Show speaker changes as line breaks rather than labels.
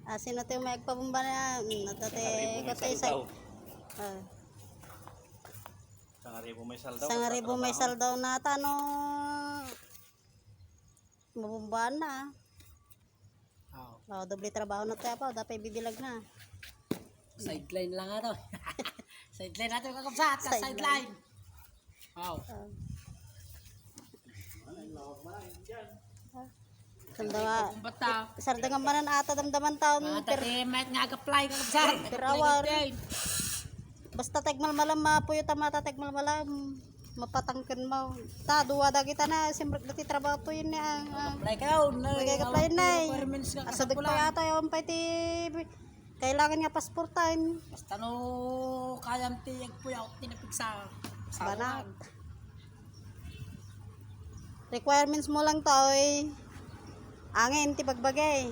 Asin natin may agpabumba na. Natate ko tayo sa...
Sangaribo may saldaw.
Sangaribo may saldaw na no. Mabumbaan na. Doble trabaho na tayo pa. Dapat bibilag na.
Sideline lang ito. Sideline natin kakabsat. Sideline. Wow.
Sardangan manan ata damdaman taon.
Matatimet ngaag-apply kakabsat.
Pirawar. Basta tagmalmalam mapuyo tama tagmalmalam. Mapatangkan mo. Duwa da kita na. Siyempre dati trabaho po yun niya.
Apply ka daw.
Nag-apply na eh. Asadag pa yata yung pa iti. Kailangan nga pasportan.
Basta no kayang tiyag po yung tinapig sa
banat. Requirements mo lang to ay angin ti bagbagay.